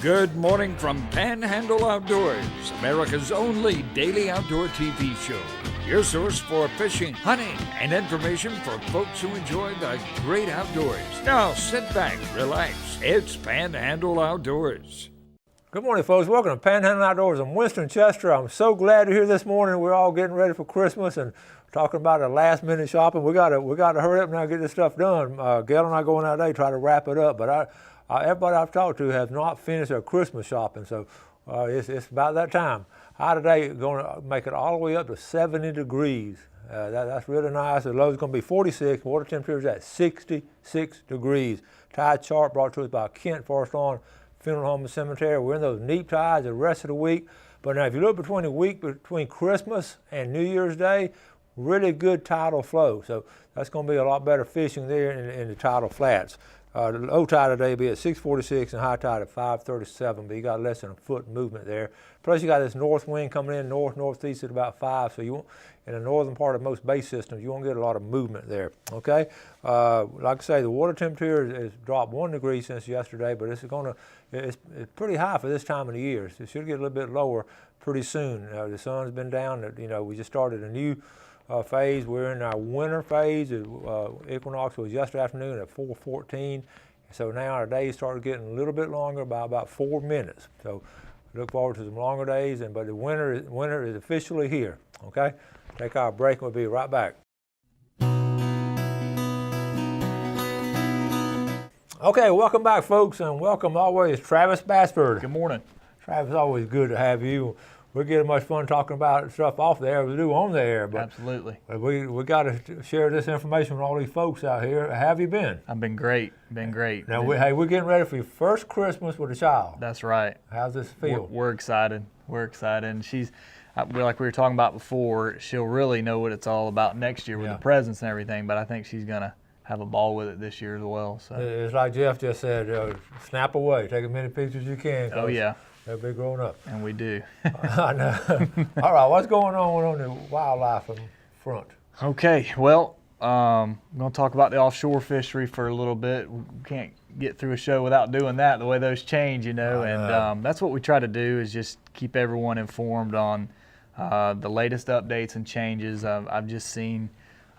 Good morning from Panhandle Outdoors, America's only daily outdoor TV show. Your source for fishing, hunting, and information for folks who enjoy the great outdoors. Now sit back, relax. It's Panhandle Outdoors. Good morning, folks. Welcome to Panhandle Outdoors. I'm Winston Chester. I'm so glad you're here this morning. We're all getting ready for Christmas and talking about our last-minute shopping. We got to hurry up now and get this stuff done. Gail and I going out today try to wrap it up, but everybody I've talked to has not finished their Christmas shopping, so it's about that time. I today going to make it all the way up to 70 degrees. That's really nice. The low's going to be 46. Water temperature is at 66 degrees. Tide chart brought to us by Kent Forest Lawn Funeral Home and Cemetery. We're in those neap tides the rest of the week. But now if you look between the week between Christmas and New Year's Day, really good tidal flow. So that's going to be a lot better fishing there in the tidal flats. The low tide today will be at 6:46 and high tide at 5:37, but you got less than a foot movement there. Plus you got this north wind coming in northeast at about 5, so you won't, in the northern part of most bay systems, you won't get a lot of movement there, okay? Like I say, the water temperature has dropped 1 degree since yesterday, but it's pretty high for this time of the year. So it should get a little bit lower pretty soon. The sun's been down, we just started a new phase. We're in our winter phase. Equinox was yesterday afternoon at 4:14. So now our days started getting a little bit longer by about 4 minutes. So look forward to some longer days. But the winter is officially here. Okay, take our break. We'll be right back. Okay, welcome back, folks, and welcome always Travis Bassford. Good morning. Travis, always good to have you. We're getting much fun talking about stuff off the air as we do on the air. But absolutely. We got to share this information with all these folks out here. How have you been? I've been great. Now, we're getting ready for your first Christmas with a child. That's right. How's this feel? We're excited. We're excited. And she's, like we were talking about before, she'll really know what it's all about next year with the presents and everything. But I think she's going to have a ball with it this year as well. So it's like Jeff just said, snap away. Take as many pictures as you can. Oh, yeah. They'll be grown up. And we do. I know. All right, what's going on the wildlife front? Okay, well, I'm going to talk about the offshore fishery for a little bit. We can't get through a show without doing that, the way those change, and that's what we try to do is just keep everyone informed on the latest updates and changes. I've just seen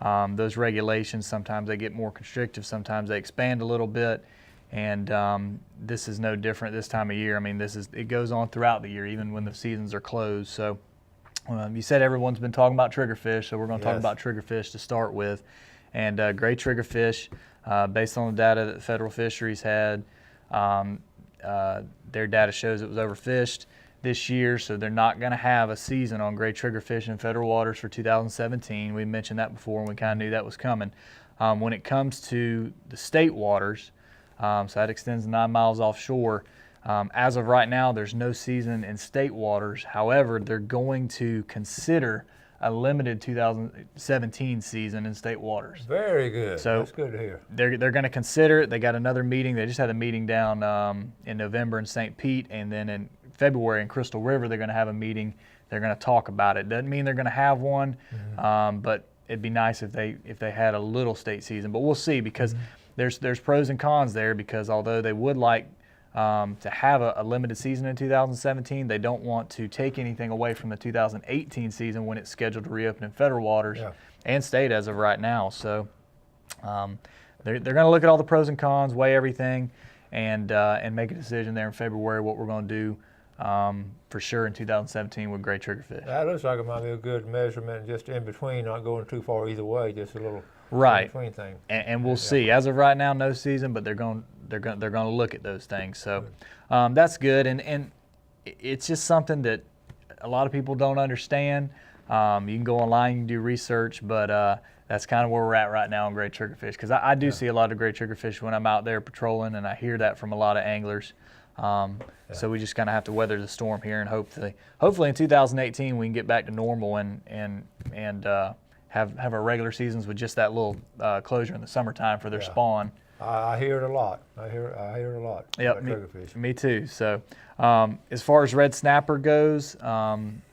those regulations. Sometimes they get more constrictive, sometimes they expand a little bit. And this is no different this time of year. I mean, it goes on throughout the year, even when the seasons are closed. So you said everyone's been talking about triggerfish, so we're going to talk about triggerfish to start with. And gray triggerfish, based on the data that the federal fisheries had, their data shows it was overfished this year, so they're not going to have a season on gray triggerfish in federal waters for 2017. We mentioned that before, and we kind of knew that was coming. When it comes to the state waters, so that extends 9 miles offshore. As of right now, there's no season in state waters. However, they're going to consider a limited 2017 season in state waters. Very good. So that's good to hear. They're going to consider it. They got another meeting. They just had a meeting down in November in St. Pete, and then in February in Crystal River, they're going to have a meeting. They're going to talk about it. Doesn't mean they're going to have one, but it'd be nice if they had a little state season. But we'll see, because there's pros and cons there, because although they would like to have a limited season in 2017, they don't want to take anything away from the 2018 season when it's scheduled to reopen in federal waters and state as of right now. So they're going to look at all the pros and cons, weigh everything, and make a decision there in February what we're going to do for sure in 2017 with gray triggerfish. That looks like it might be a good measurement, just in between, not going too far either way, just a little right in between thing. And we'll see. As of right now, no season, but they're going to look at those things. So that's good, and it's just something that a lot of people don't understand. You can go online, you can do research, but that's kind of where we're at right now on gray triggerfish, because I do see a lot of gray triggerfish when I'm out there patrolling, and I hear that from a lot of anglers. So we just kind of have to weather the storm here, and hopefully in 2018 we can get back to normal and have our regular seasons with just that little closure in the summertime for their spawn. I hear it a lot. I hear it a lot. Yep, me too. So as far as red snapper goes,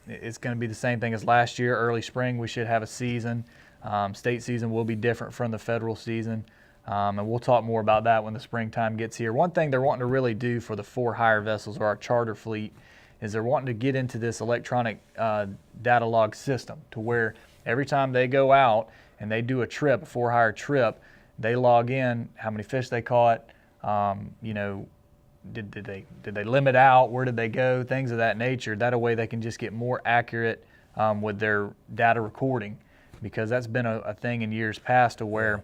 it's going to be the same thing as last year. Early spring we should have a season. State season will be different from the federal season. And we'll talk more about that when the springtime gets here. One thing they're wanting to really do for the 4 hire vessels or our charter fleet is they're wanting to get into this electronic data log system to where every time they go out and they do a trip, a 4-hire trip, they log in how many fish they caught, did they limit out, where did they go, things of that nature. That way they can just get more accurate with their data recording, because that's been a thing in years past to where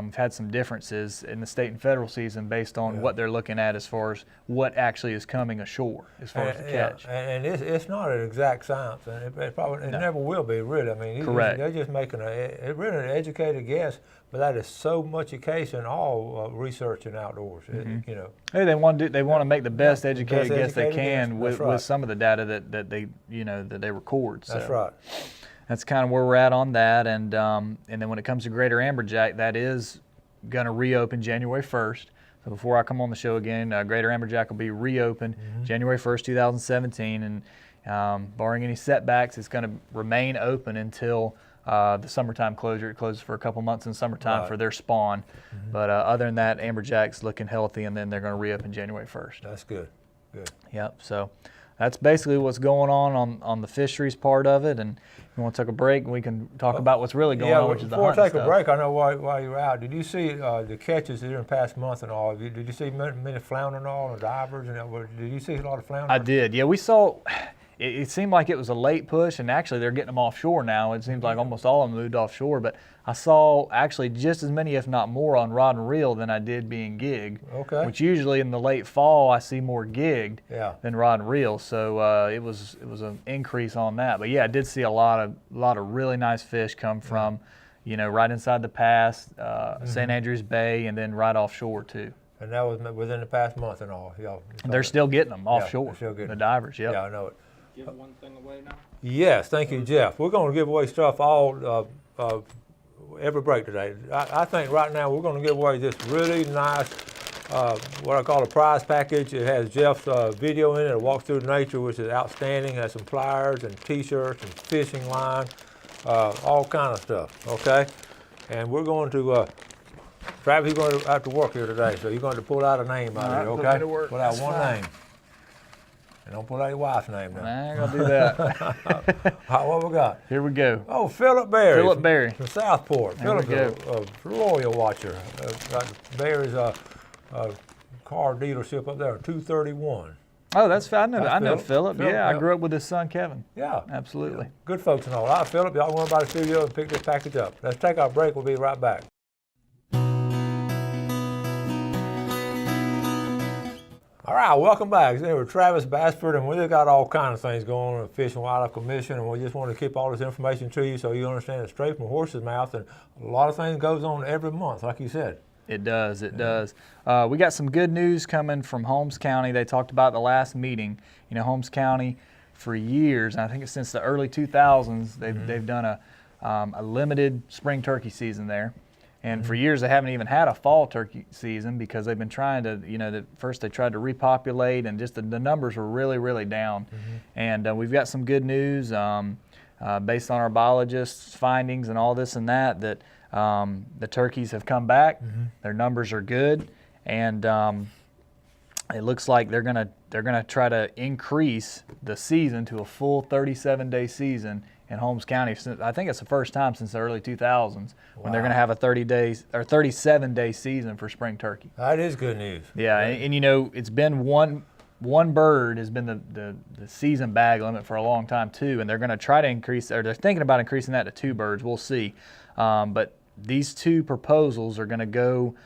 we've had some differences in the state and federal season based on what they're looking at as far as what actually is coming ashore as far as the catch. And it's not an exact science, and it probably never will be, really. I mean, Correct. They're just making really an educated guess, but that is so much a case in all research in outdoors. Hey, they want to make the best educated guess they can guess. with some of the data that they record. So. That's right. That's kind of where we're at on that, and then when it comes to Greater Amberjack, that is going to reopen January 1st. So before I come on the show again, Greater Amberjack will be reopened January 1st, 2017, and barring any setbacks, it's going to remain open until the summertime closure. It closes for a couple months in summertime for their spawn, but other than that, Amberjack's looking healthy, and then they're going to reopen January 1st. That's good. Good. Yep. So that's basically what's going on the fisheries part of it, and you want to take a break and we can talk about what's really going on, which is the hunting before I take stuff. a break, I know while you were out, did you see the catches during the past month and all? Did you see many flounder and all, and divers? Did you see a lot of flounder? I did. Yeah, we saw. It seemed like it was a late push, and actually they're getting them offshore now. It seems like almost all of them moved offshore, but I saw actually just as many, if not more, on rod and reel than I did being gigged. Okay. Which usually in the late fall I see more gigged than rod and reel, so it was an increase on that. But yeah, I did see a lot of really nice fish come from, right inside the pass, St. Andrews Bay, and then right offshore too. And that was within the past month and all. They're still getting them offshore. They're still getting the divers. Yep. Yeah, I know it. Give one thing away now? Yes, thank you, Jeff. We're going to give away stuff all every break today. I think right now we're going to give away this really nice, what I call a prize package. It has Jeff's video in it, a walk through nature, which is outstanding. It has some pliers and T-shirts and fishing line, all kind of stuff. Okay, and we're going to. Travis, you're going to have to work here today, so you're going to pull out a name out of it. Okay, pull out one name. And don't put out your wife's name now. I ain't gonna do that. What we got? Here we go. Oh, Philip Berry. Philip Berry. From Southport. There we Philip's a loyal watcher. Got Berry's car dealership up there, 231. Oh, that's fine. I know Philip. Philip, Yeah, I grew up with his son, Kevin. Yeah. Absolutely. Good folks and all. All right, Philip, y'all run by the studio and pick this package up. Let's take our break. We'll be right back. All right, welcome back. Today we're Travis Bassford, and we've got all kinds of things going on at the Fish and Wildlife Commission, and we just want to keep all this information to you so you understand it straight from the horse's mouth. And a lot of things goes on every month, like you said. It does. It does. We got some good news coming from Holmes County. They talked about the last meeting. Holmes County, for years, and I think it's since the early 2000s, they've done a limited spring turkey season there. And for years, they haven't even had a fall turkey season because they've been trying to, first they tried to repopulate, and just the numbers were really, really down. And we've got some good news based on our biologists' findings and all this and that the turkeys have come back. Their numbers are good, and it looks like they're gonna try to increase the season to a full 37-day season in Holmes County. I think it's the first time since the early 2000s when they're going to have a 37-day season for spring turkey. That is good news. Yeah, and it's been one bird has been the season bag limit for a long time too, and they're going to try to increase, or they're thinking about increasing that to 2 birds. We'll see. But these 2 proposals are going to go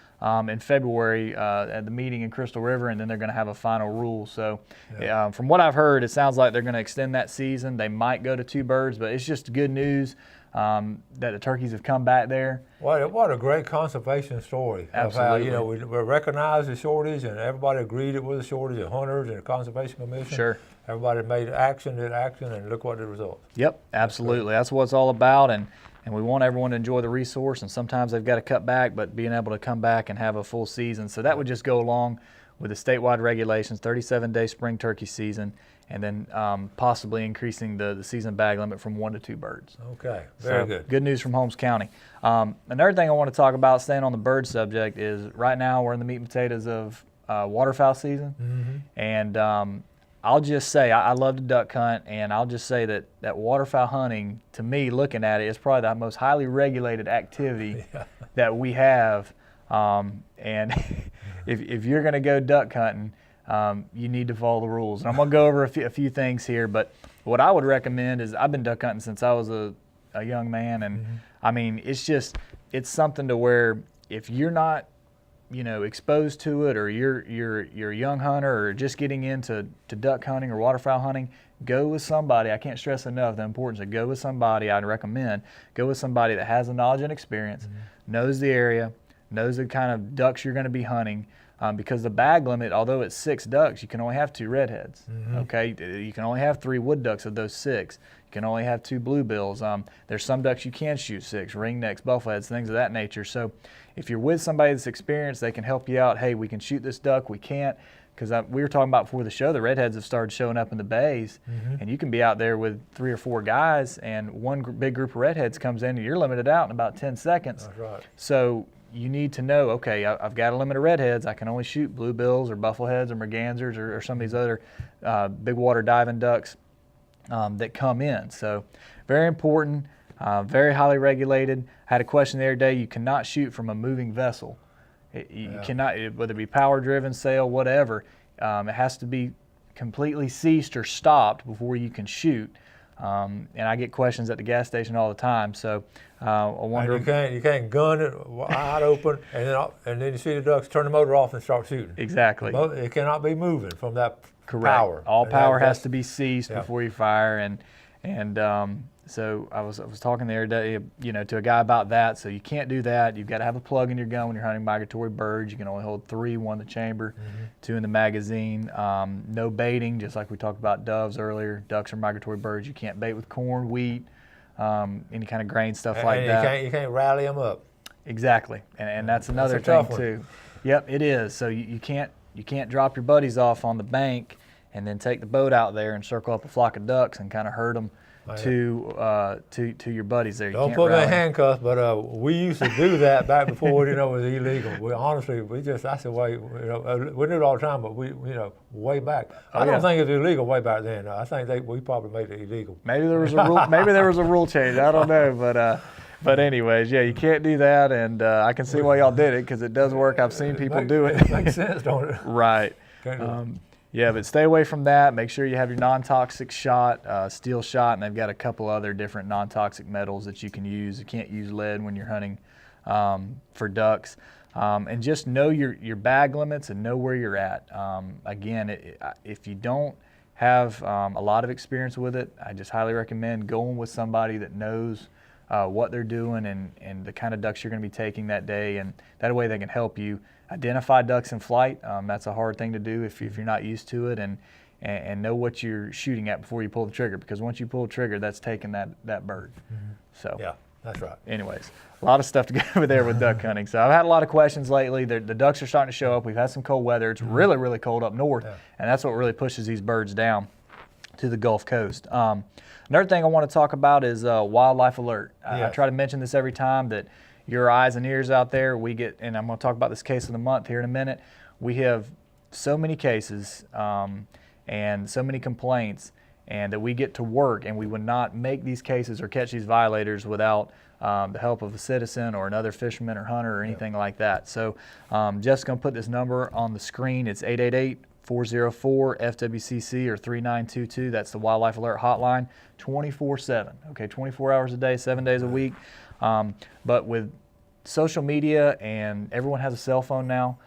in February at the meeting in Crystal River, and then they're going to have a final rule. So from what I've heard, it sounds like they're going to extend that season. They might go to 2 birds, but it's just good news that the turkeys have come back there. What a great conservation story. Absolutely. Of how, we recognized the shortage, and everybody agreed it was a shortage, the hunters and the Conservation Commission. Sure. Everybody did action, and look what the results. Yep, absolutely. That's what it's all about, and we want everyone to enjoy the resource, and sometimes they've got to cut back, but being able to come back and have a full season. So that would just go along with the statewide regulations, 37-day spring turkey season, and then possibly increasing the season bag limit from 1 to 2 birds. Okay, very So, good. Good news from Holmes County. Another thing I want to talk about, staying on the bird subject, is right now we're in the meat and potatoes of waterfowl season. And I'll just say, I love to duck hunt, and I'll just say that waterfowl hunting, to me, looking at it, is probably the most highly regulated activity that we have. And if you're going to go duck hunting, you need to follow the rules. And I'm going to go over a few things here, but what I would recommend is, I've been duck hunting since I was a young man, and I mean, it's something to where if you're not, exposed to it, or you're a young hunter or just getting into duck hunting or waterfowl hunting, go with somebody. I can't stress enough the importance of go with somebody. I'd recommend go with somebody that has the knowledge and experience, knows the area, knows the kind of ducks you're going to be hunting. Because the bag limit, although it's 6 ducks, you can only have 2 redheads. Okay, you can only have 3 wood ducks of those 6. You can only have 2 bluebills. There's some ducks you can shoot 6, ringnecks, buffleheads, things of that nature. So if you're with somebody that's experienced, they can help you out. Hey, we can shoot this duck, we can't. Because we were talking about before the show, the redheads have started showing up in the bays, and you can be out there with 3 or 4 guys, and one big group of redheads comes in, and you're limited out in about 10 seconds. That's right. So you need to know, okay, I've got a limit of redheads. I can only shoot bluebills or buffleheads or mergansers or some of these other big water diving ducks that come in. So very important, very highly regulated. I had a question the other day. You cannot shoot from a moving vessel. You cannot, whether it be power driven, sail, whatever. It has to be completely ceased or stopped before you can shoot. And I get questions at the gas station all the time. So I wonder. And you can't gun it wide open, and then you see the ducks turn the motor off and start shooting. Exactly. It cannot be moving from that Correct. power. All And power that's- has to be ceased before you fire, and so I was talking the other day, to a guy about that. So you can't do that. You've got to have a plug in your gun when you're hunting migratory birds. You can only hold 3, 1 in the chamber, 2 in the magazine. No baiting, just like we talked about doves earlier. Ducks are migratory birds. You can't bait with corn, wheat, any kind of grain stuff like that. You can't rally them up. Exactly, and that's another a tough thing one. too. Yep, it is. So you can't drop your buddies off on the bank and then take the boat out there and circle up a flock of ducks and kind of herd them to your buddies there. You Don't can't put them in rally. handcuffs, but we used to do that back before it was illegal. That's the way, we do it all the time, but way back. I don't think it was illegal way back then. I think we probably made it illegal. Maybe there was a rule. Maybe there was a rule change. I don't know, but anyways, yeah, you can't do that, and I can see why y'all did it because it does work. I've seen people do it. It makes sense, don't it? Right. Can't do it. Yeah, but stay away from that. Make sure you have your non-toxic shot, steel shot, and they've got a couple other different non-toxic metals that you can use. You can't use lead when you're hunting for ducks. And just know your bag limits and know where you're at. Again, if you don't have a lot of experience with it, I just highly recommend going with somebody that knows what they're doing and the kind of ducks you're going to be taking that day, and that way they can help you identify ducks in flight. That's a hard thing to do if you're not used to it, and know what you're shooting at before you pull the trigger, because once you pull the trigger, that's taking that bird. So Yeah, that's right. anyways, a lot of stuff to go over there with duck hunting. So I've had a lot of questions lately. The ducks are starting to show up. We've had some cold weather. It's really, really cold up north, and that's what really pushes these birds down to the Gulf Coast. Another thing I want to talk about is wildlife alert. I try to mention this every time, that your eyes and ears out there, we get, and I'm going to talk about this case of the month here in a minute. We have so many cases and so many complaints, and that we get to work, and we would not make these cases or catch these violators without the help of a citizen or another fisherman or hunter or anything like that. So just going to put this number on the screen. It's 888-404-FWCC or 3922. That's the Wildlife Alert Hotline, 24/7. Okay, 24 hours a day, 7 days a week. But with social media, and everyone has a cell phone now,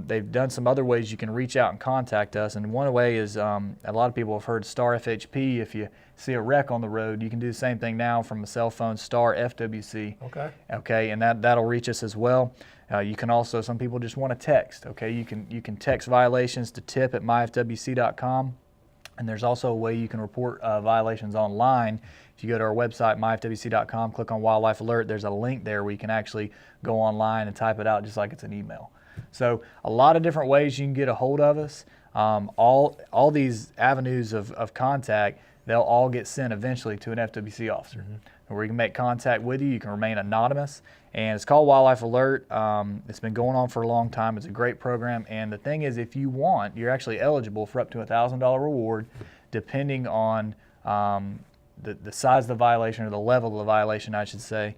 they've done some other ways you can reach out and contact us. And one way is a lot of people have heard Star FHP. If you see a wreck on the road, you can do the same thing now from a cell phone, Star FWC. Okay, and that'll reach us as well. You can also, some people just want to text. Okay, you can text violations to tip@myfwc.com. And there's also a way you can report violations online. If you go to our website, myfwc.com, click on Wildlife Alert, there's a link there where you can actually go online and type it out just like it's an email. So a lot of different ways you can get a hold of us. All these avenues of contact, they'll all get sent eventually to an FWC officer, where you can make contact with you. You can remain anonymous, and it's called Wildlife Alert. It's been going on for a long time. It's a great program, and the thing is, if you want, you're actually eligible for up to a $1,000 reward, depending on the size of the violation, or the level of the violation, I should say.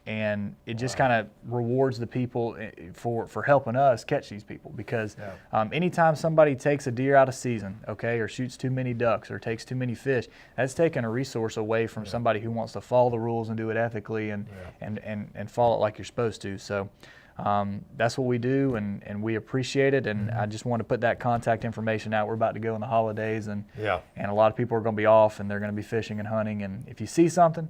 And it just kind of rewards the people for helping us catch these people, because anytime somebody takes a deer out of season, okay, or shoots too many ducks or takes too many fish, that's taking a resource away from somebody who wants to follow the rules and do it ethically and follow it like you're supposed to. So that's what we do, and we appreciate it. And I just want to put that contact information out. We're about to go in the holidays, and a lot of people are going to be off, and they're going to be fishing and hunting. And if you see something,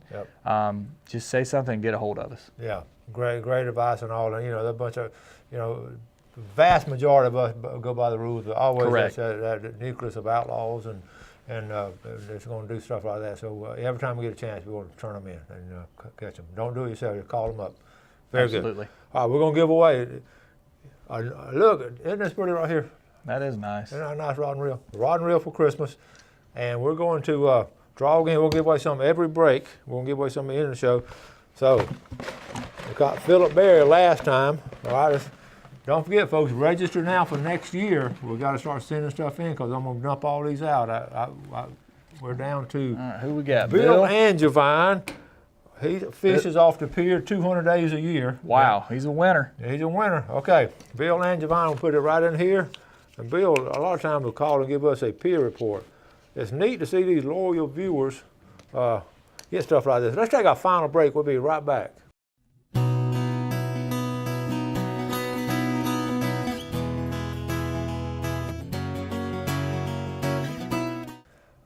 just say something and get a hold of us. Yeah, great advice and all. And a bunch of, the vast majority of us go by the rules. But always that nucleus of outlaws, and it's going to do stuff like that. So every time we get a chance, we want to turn them in and catch them. Don't do it yourself. You call them up. Very Absolutely. Good. All right, we're going to give away. Look, isn't this pretty right here? That is nice. Isn't that a nice rod and reel? Rod and reel for Christmas. And we're going to draw again. We'll give away some every break. We're going to give away some at the end of the show. So, we got Philip Berry last time. All right, don't forget, folks, register now for next year. We've got to start sending stuff in, because I'm going to dump all these out. We're down to who we got? Bill Angevine. He fishes off the pier 200 days a year. Wow, he's a winner. He's a winner. Okay, Bill Angevine will put it right in here. And Bill, a lot of times will call and give us a pier report. It's neat to see these loyal viewers get stuff like this. Let's take our final break. We'll be right back.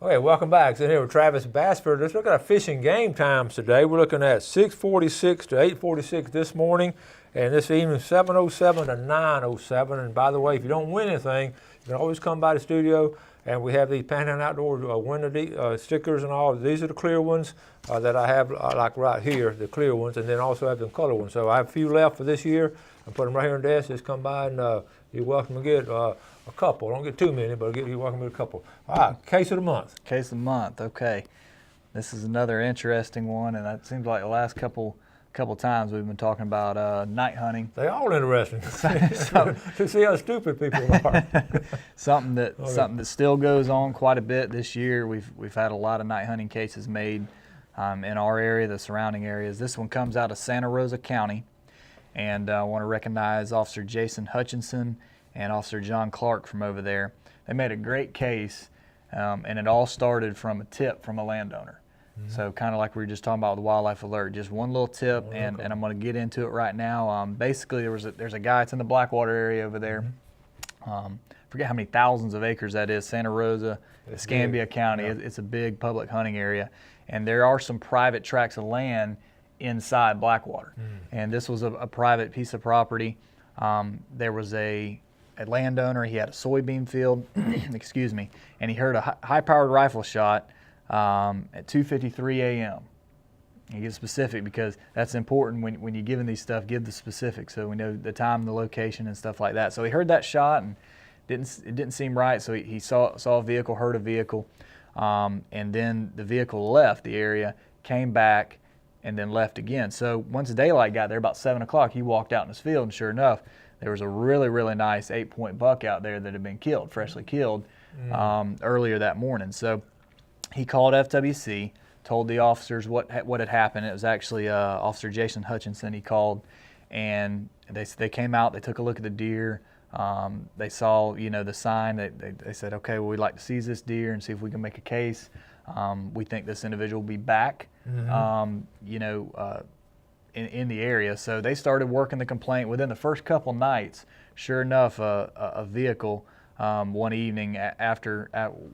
Okay, welcome back. Sitting here with Travis Bassford. Let's look at our fishing game times today. We're looking at 6:46 to 8:46 this morning, and this evening 7:07 to 9:07. And by the way, if you don't win anything, you can always come by the studio, and we have these Panhandle Outdoors winner stickers and all. These are the clear ones that I have, like right here, the clear ones, and then also have the color ones. So I have a few left for this year. I put them right here on the desk. Just come by, and you're welcome to get a couple. Don't get too many, but you're welcome to get a couple. All right, case of the month. Case of the month, okay. This is another interesting one, and it seems like the last couple times we've been talking about night hunting. They all interesting to see how stupid people are. something that still goes on quite a bit this year. We've had a lot of night hunting cases made in our area, the surrounding areas. This one comes out of Santa Rosa County, and I want to recognize Officer Jason Hutchinson and Officer John Clark from over there. They made a great case, and it all started from a tip from a landowner. So kind of like we were just talking about with the Wildlife Alert, just one little tip, and I'm going to get into it right now. Basically, there's a guy. It's in the Blackwater area over there. Forget how many thousands of acres that is. Santa Rosa, Escambia County. Yeah. It's a big public hunting area, and there are some private tracts of land inside Blackwater. And this was a private piece of property. There was a landowner. He had a soybean field, excuse me, and he heard a high-powered rifle shot at 2:53 a.m. You get specific, because that's important when you're giving these stuff. Give the specifics so we know the time, the location, and stuff like that. So he heard that shot, and it didn't seem right. So he saw a vehicle, heard a vehicle, and then the vehicle left the area, came back, and then left again. So once daylight got there, about 7 o'clock, he walked out in his field, and sure enough, there was a really, really nice 8-point buck out there that had been killed, freshly killed, earlier that morning. So he called FWC, told the officers what had happened. It was actually Officer Jason Hutchinson he called, and they came out. They took a look at the deer. They saw the sign. They said, okay, well, we'd like to seize this deer and see if we can make a case. We think this individual will be back, in the area. So they started working the complaint. Within the first couple nights, sure enough, a vehicle. One evening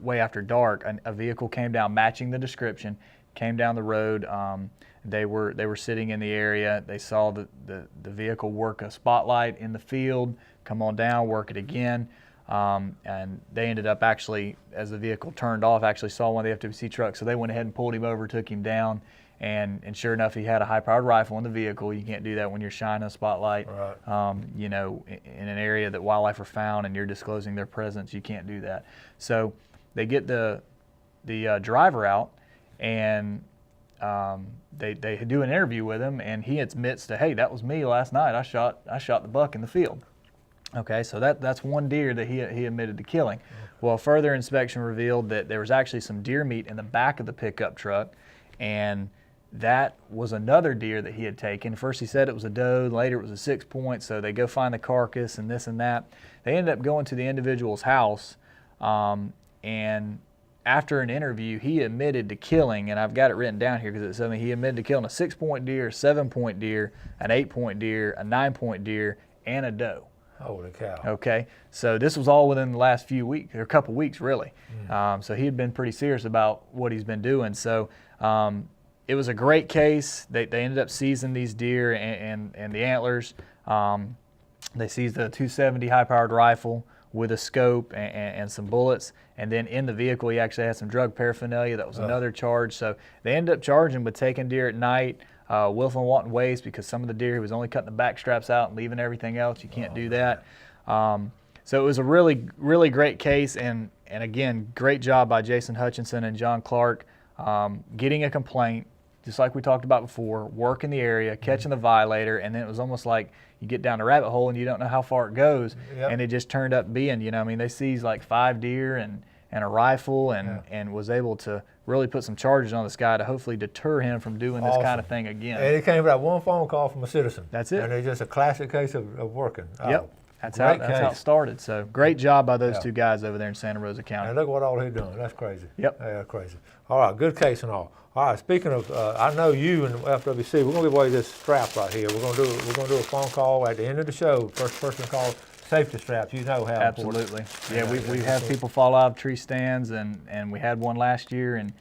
way after dark, a vehicle came down matching the description, came down the road. They were sitting in the area. They saw the vehicle work a spotlight in the field, come on down, work it again. And they ended up actually, as the vehicle turned off, actually saw one of the FWC trucks. So they went ahead and pulled him over, took him down, And sure enough, he had a high-powered rifle in the vehicle. You can't do that when you're shining a spotlight, Right. you know, in an area that wildlife are found and you're disclosing their presence. You can't do that. So they get the driver out, and they do an interview with him, and he admits to, hey, that was me last night. I shot the buck in the field. Okay, so that's one deer that he admitted to killing. Well, further inspection revealed that there was actually some deer meat in the back of the pickup truck, and that was another deer that he had taken. First he said it was a doe, later it was a 6-point, so they go find the carcass and this and that. They ended up going to the individual's house, and after an interview, he admitted to killing, and I've got it written down here because it's something, he admitted to killing a 6-point deer, a 7-point deer, an 8-point deer, a 9-point deer, and a doe. Holy cow. Okay, so this was all within the last few weeks, or a couple weeks really. So he had been pretty serious about what he's been doing. So it was a great case. They ended up seizing these deer and the antlers. They seized a .270 high-powered rifle with a scope and some bullets. And then in the vehicle, he actually had some drug paraphernalia. That was another charge. So they ended up charging him with taking deer at night, willful and wanton waste, because some of the deer, he was only cutting the back straps out and leaving everything else. You can't do that. So it was a really, really great case. And again, great job by Jason Hutchinson and John Clark getting a complaint, just like we talked about before, working the area, catching the violator, and then it was almost like you get down the rabbit hole and you don't know how far it goes, and it just turned up being, you know, I mean, they seized like 5 deer and a rifle, and was able to really put some charges on this guy to hopefully deter him from doing this kind of thing again. And it came from that one phone call from a citizen. That's it. And it's just a classic case of working. Yep. That's how it started. So great job by those two guys over there in Santa Rosa County. And look what all he's doing. That's crazy. Yep. Yeah, crazy. All right, good case and all. All right, speaking of, I know you and FWC, we're gonna give away this strap right here. We're gonna do a phone call at the end of the show. First person call, safety straps. You know how important. Absolutely. Yeah, we have people fall out of tree stands, and we had one last year, and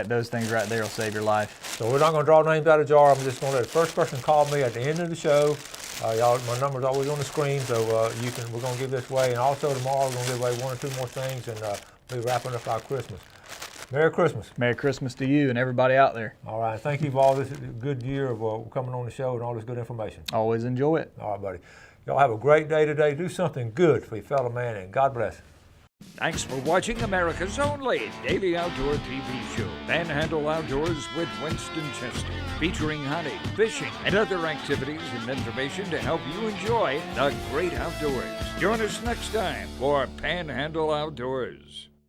those things right there will save your life. So we're not gonna draw names out of the jar. I'm just gonna let the first person call me at the end of the show. Y'all, my number's always on the screen, so we're gonna give this away, and also tomorrow we're gonna give away 1 or 2 more things, and we're wrapping up our Christmas. Merry Christmas. Merry Christmas to you and everybody out there. All right, thank you for all this good year of coming on the show and all this good information. Always enjoy it. All right, buddy. Y'all have a great day today. Do something good for your fellow man, and God bless. Thanks for watching America's only daily outdoor TV show, Panhandle Outdoors with Winston Chester, featuring hunting, fishing, and other activities and information to help you enjoy the great outdoors. Join us next time for Panhandle Outdoors.